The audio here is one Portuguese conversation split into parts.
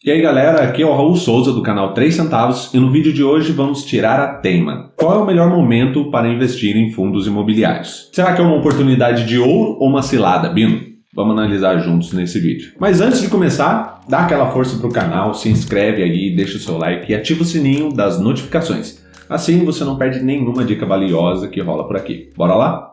E aí galera, aqui é o Raul Souza do canal 3 Centavos e no vídeo de hoje vamos tirar a teima. Qual é o melhor momento para investir em fundos imobiliários? Será que é uma oportunidade de ouro ou uma cilada, Bino? Vamos analisar juntos nesse vídeo. Mas antes de começar, dá aquela força pro canal, se inscreve aí, deixa o seu like e ativa o sininho das notificações. Assim você não perde nenhuma dica valiosa que rola por aqui. Bora lá?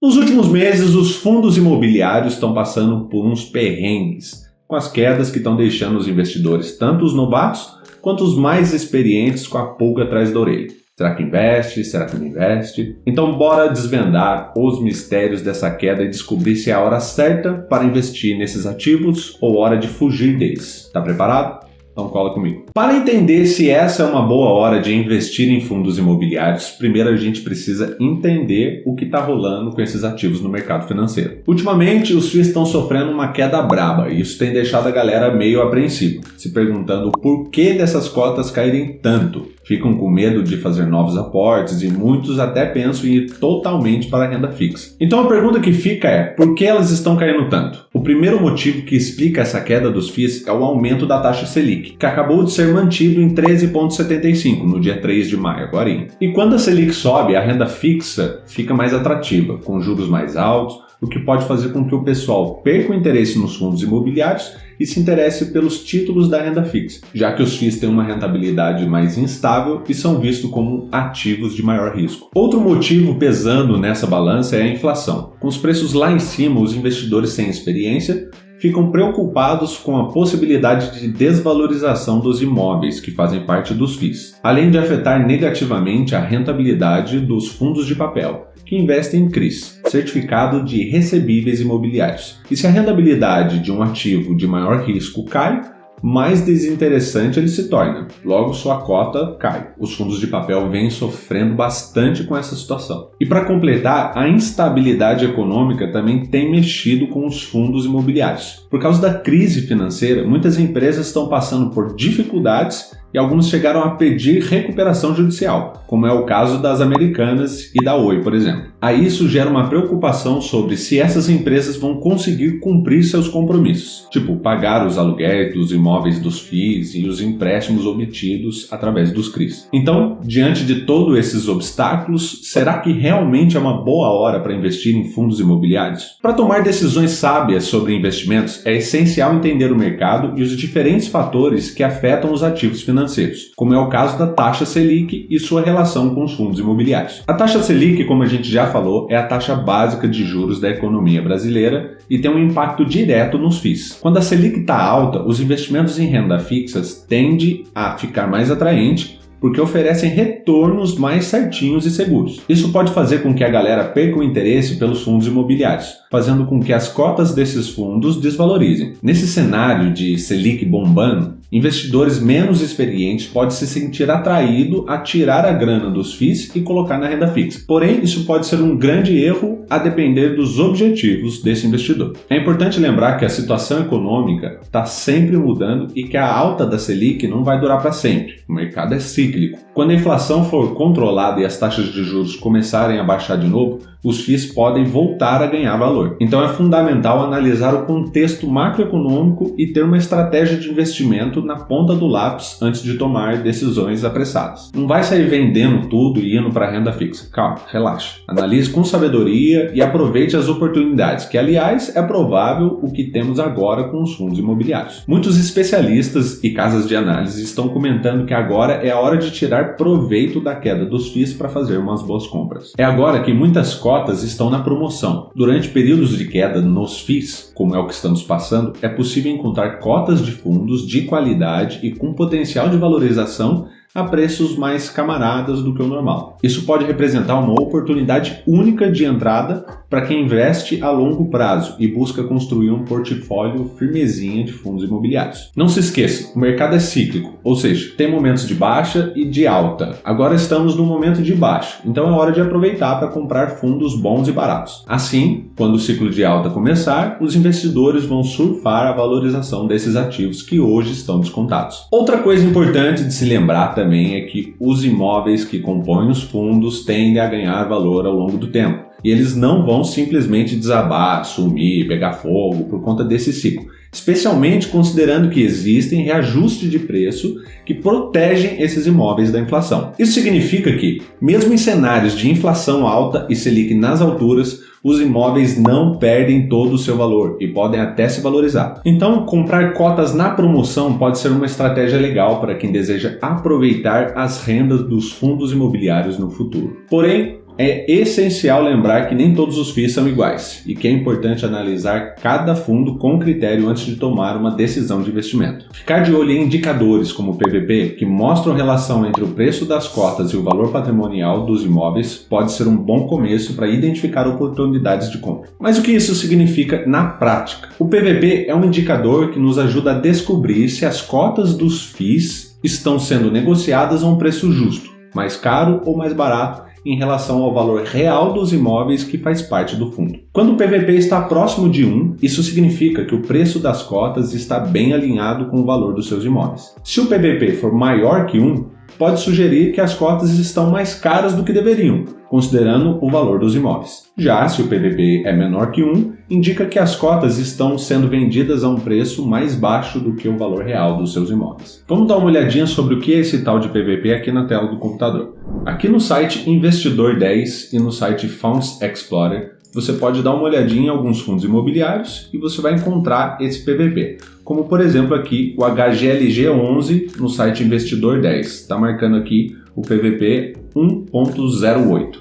Nos últimos meses, os fundos imobiliários estão passando por uns perrengues, com as quedas que estão deixando os investidores, tanto os novatos quanto os mais experientes, com a pulga atrás da orelha. Será que investe? Será que não investe? Então bora desvendar os mistérios dessa queda e descobrir se é a hora certa para investir nesses ativos ou hora de fugir deles. Tá preparado? Então cola comigo. Para entender se essa é uma boa hora de investir em fundos imobiliários, primeiro a gente precisa entender o que está rolando com esses ativos no mercado financeiro. Ultimamente, os FIIs estão sofrendo uma queda braba e isso tem deixado a galera meio apreensiva, se perguntando por que dessas cotas caírem tanto. Ficam com medo de fazer novos aportes e muitos até pensam em ir totalmente para a renda fixa. Então a pergunta que fica é, por que elas estão caindo tanto? O primeiro motivo que explica essa queda dos FIIs é o aumento da taxa Selic, que acabou de ser mantido em 13,75 no dia 3 de maio, agora. E quando a Selic sobe, a renda fixa fica mais atrativa, com juros mais altos, o que pode fazer com que o pessoal perca o interesse nos fundos imobiliários e se interesse pelos títulos da renda fixa, já que os FIIs têm uma rentabilidade mais instável e são vistos como ativos de maior risco. Outro motivo pesando nessa balança é a inflação. Com os preços lá em cima, os investidores sem experiência ficam preocupados com a possibilidade de desvalorização dos imóveis que fazem parte dos FIIs, além de afetar negativamente a rentabilidade dos fundos de papel, que investem em CRIs, Certificado de Recebíveis Imobiliários. E se a rentabilidade de um ativo de maior risco cai, mais desinteressante ele se torna, logo sua cota cai. Os fundos de papel vêm sofrendo bastante com essa situação. E para completar, a instabilidade econômica também tem mexido com os fundos imobiliários. Por causa da crise financeira, muitas empresas estão passando por dificuldades e alguns chegaram a pedir recuperação judicial, como é o caso das Americanas e da Oi, por exemplo. Aí isso gera uma preocupação sobre se essas empresas vão conseguir cumprir seus compromissos, tipo pagar os aluguéis dos imóveis dos FIIs e os empréstimos obtidos através dos CRIs. Então, diante de todos esses obstáculos, será que realmente é uma boa hora para investir em fundos imobiliários? Para tomar decisões sábias sobre investimentos, é essencial entender o mercado e os diferentes fatores que afetam os ativos financeiros, como é o caso da taxa Selic e sua relação com os fundos imobiliários. A taxa Selic, como a gente já falou, é a taxa básica de juros da economia brasileira e tem um impacto direto nos FIIs. Quando a Selic está alta, os investimentos em renda fixas tendem a ficar mais atraentes porque oferecem retornos mais certinhos e seguros. Isso pode fazer com que a galera perca o interesse pelos fundos imobiliários, fazendo com que as cotas desses fundos desvalorizem. Nesse cenário de Selic bombando, investidores menos experientes podem se sentir atraídos a tirar a grana dos FIIs e colocar na renda fixa. Porém, isso pode ser um grande erro a depender dos objetivos desse investidor. É importante lembrar que a situação econômica está sempre mudando e que a alta da Selic não vai durar para sempre. O mercado é cíclico. Quando a inflação for controlada e as taxas de juros começarem a baixar de novo, os FIIs podem voltar a ganhar valor. Então é fundamental analisar o contexto macroeconômico e ter uma estratégia de investimento na ponta do lápis antes de tomar decisões apressadas. Não vai sair vendendo tudo e indo para a renda fixa. Calma, relaxa. Analise com sabedoria e aproveite as oportunidades, que aliás é provável o que temos agora com os fundos imobiliários. Muitos especialistas e casas de análise estão comentando que agora é a hora de tirar proveito da queda dos FIIs para fazer umas boas compras. É agora que muitas cotas estão na promoção. Durante períodos de queda nos FIIs, como é o que estamos passando, é possível encontrar cotas de fundos de qualidade e com potencial de valorização a preços mais camaradas do que o normal. Isso pode representar uma oportunidade única de entrada para quem investe a longo prazo e busca construir um portfólio firmezinha de fundos imobiliários. Não se esqueça, o mercado é cíclico, ou seja, tem momentos de baixa e de alta. Agora estamos no momento de baixa, então é hora de aproveitar para comprar fundos bons e baratos. Assim, quando o ciclo de alta começar, os investidores vão surfar a valorização desses ativos que hoje estão descontados. Outra coisa importante de se lembrar também é que os imóveis que compõem os fundos tendem a ganhar valor ao longo do tempo. e eles não vão simplesmente desabar, sumir, pegar fogo por conta desse ciclo, especialmente considerando que existem reajustes de preço que protegem esses imóveis da inflação. Isso significa que, mesmo em cenários de inflação alta e Selic nas alturas, os imóveis não perdem todo o seu valor e podem até se valorizar. Então, comprar cotas na promoção pode ser uma estratégia legal para quem deseja aproveitar as rendas dos fundos imobiliários no futuro. Porém, é essencial lembrar que nem todos os FIIs são iguais e que é importante analisar cada fundo com critério antes de tomar uma decisão de investimento. Ficar de olho em indicadores como o PVP, que mostram relação entre o preço das cotas e o valor patrimonial dos imóveis, pode ser um bom começo para identificar oportunidades de compra. Mas o que isso significa na prática? O PVP é um indicador que nos ajuda a descobrir se as cotas dos FIIs estão sendo negociadas a um preço justo, mais caro ou mais barato, em relação ao valor real dos imóveis que faz parte do fundo. Quando o PVP está próximo de 1, isso significa que o preço das cotas está bem alinhado com o valor dos seus imóveis. Se o PVP for maior que 1, pode sugerir que as cotas estão mais caras do que deveriam, considerando o valor dos imóveis. Já se o PVP é menor que 1, indica que as cotas estão sendo vendidas a um preço mais baixo do que o valor real dos seus imóveis. Vamos dar uma olhadinha sobre o que é esse tal de PVP aqui na tela do computador. Aqui no site Investidor 10 e no site Funds Explorer, você pode dar uma olhadinha em alguns fundos imobiliários e você vai encontrar esse PVP. Como, por exemplo, aqui o HGLG11 no site Investidor 10. Está marcando aqui o PVP 1.08.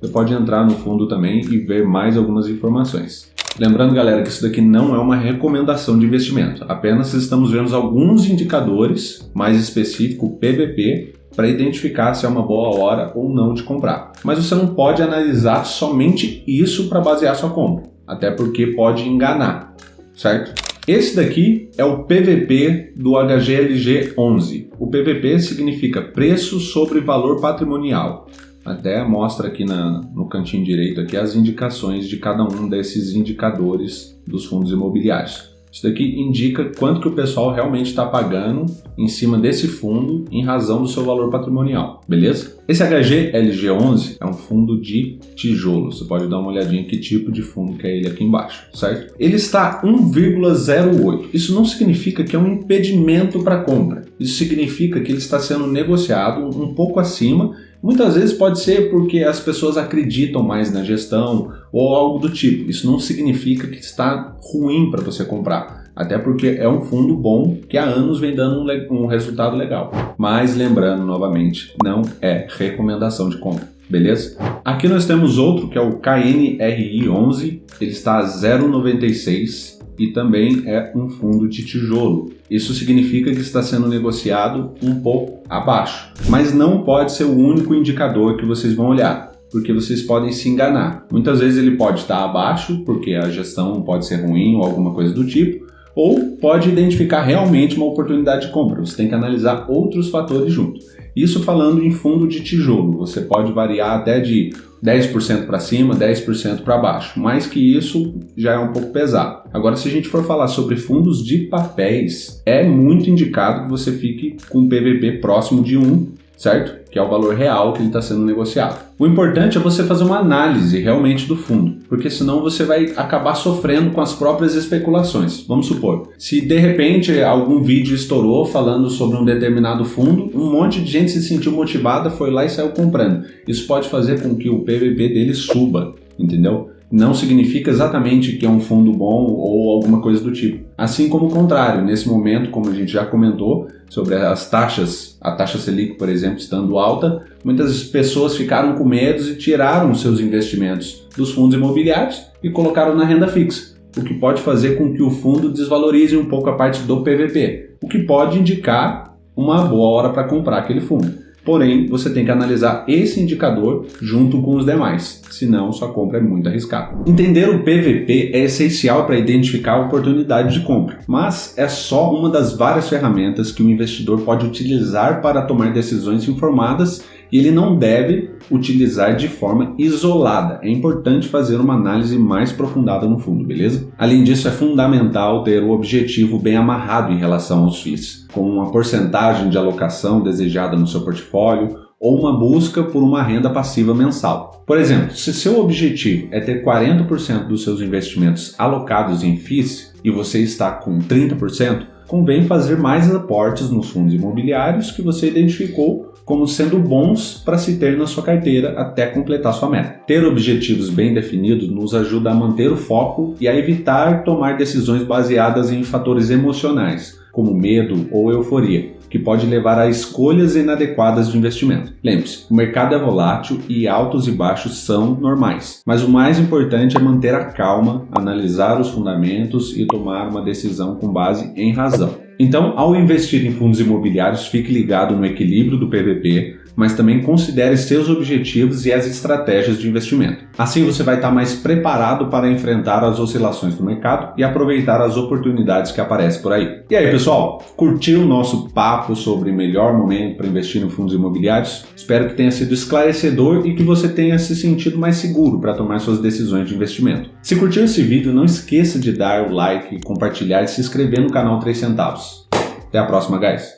Você pode entrar no fundo também e ver mais algumas informações. Lembrando, galera, que isso daqui não é uma recomendação de investimento. Apenas estamos vendo alguns indicadores, mais específico PVP, para identificar se é uma boa hora ou não de comprar. Mas você não pode analisar somente isso para basear sua compra, até porque pode enganar, certo? Esse daqui é o PVP do HGLG11. O PVP significa preço sobre valor patrimonial. Até mostra aqui no cantinho direito aqui as indicações de cada um desses indicadores dos fundos imobiliários. Isso daqui indica quanto que o pessoal realmente está pagando em cima desse fundo em razão do seu valor patrimonial, beleza? Esse HGLG11 é um fundo de tijolo. Você pode dar uma olhadinha em que tipo de fundo que é ele aqui embaixo, certo? Ele está 1,08. Isso não significa que é um impedimento para compra. Isso significa que ele está sendo negociado um pouco acima. Muitas vezes pode ser porque as pessoas acreditam mais na gestão ou algo do tipo. Isso não significa que está ruim para você comprar, até porque é um fundo bom que há anos vem dando um resultado legal. Mas lembrando novamente, não é recomendação de compra, beleza? Aqui nós temos outro que é o KNRI11, ele está a 0,96 e também é um fundo de tijolo. Isso significa que está sendo negociado um pouco abaixo, mas não pode ser o único indicador que vocês vão olhar, porque vocês podem se enganar. Muitas vezes ele pode estar abaixo, porque a gestão pode ser ruim ou alguma coisa do tipo, ou pode identificar realmente uma oportunidade de compra. Você tem que analisar outros fatores junto. Isso falando em fundo de tijolo, você pode variar até de 10% para cima, 10% para baixo. Mais que isso já é um pouco pesado. Agora, se a gente for falar sobre fundos de papéis, é muito indicado que você fique com um PVP próximo de 1, certo? Que é o valor real que ele está sendo negociado. O importante é você fazer uma análise realmente do fundo, porque senão você vai acabar sofrendo com as próprias especulações. Vamos supor, se de repente algum vídeo estourou falando sobre um determinado fundo, um monte de gente se sentiu motivada, foi lá e saiu comprando. Isso pode fazer com que o PVP dele suba, entendeu? Não significa exatamente que é um fundo bom ou alguma coisa do tipo. Assim como o contrário, nesse momento, como a gente já comentou, sobre as taxas, a taxa Selic, por exemplo, estando alta, muitas pessoas ficaram com medo e tiraram seus investimentos dos fundos imobiliários e colocaram na renda fixa, o que pode fazer com que o fundo desvalorize um pouco a parte do PVP, o que pode indicar uma boa hora para comprar aquele fundo. Porém, você tem que analisar esse indicador junto com os demais, senão sua compra é muito arriscada. Entender o PVP é essencial para identificar a oportunidade de compra, mas é só uma das várias ferramentas que o investidor pode utilizar para tomar decisões informadas e ele não deve utilizar de forma isolada. É importante fazer uma análise mais aprofundada no fundo, beleza? Além disso, é fundamental ter o objetivo bem amarrado em relação aos FIIs, com uma porcentagem de alocação desejada no seu portfólio ou uma busca por uma renda passiva mensal. Por exemplo, se seu objetivo é ter 40% dos seus investimentos alocados em FIIs e você está com 30%, convém fazer mais aportes nos fundos imobiliários que você identificou como sendo bons para se ter na sua carteira até completar sua meta. Ter objetivos bem definidos nos ajuda a manter o foco e a evitar tomar decisões baseadas em fatores emocionais, como medo ou euforia, que pode levar a escolhas inadequadas de investimento. Lembre-se, o mercado é volátil e altos e baixos são normais, mas o mais importante é manter a calma, analisar os fundamentos e tomar uma decisão com base em razão. Então, ao investir em fundos imobiliários, fique ligado no equilíbrio do PVP, mas também considere seus objetivos e as estratégias de investimento. Assim você vai estar mais preparado para enfrentar as oscilações do mercado e aproveitar as oportunidades que aparecem por aí. E aí, pessoal, curtiu o nosso papo sobre melhor momento para investir em fundos imobiliários? Espero que tenha sido esclarecedor e que você tenha se sentido mais seguro para tomar suas decisões de investimento. Se curtiu esse vídeo, não esqueça de dar o like, compartilhar e se inscrever no canal 3 Centavos. Até a próxima, guys!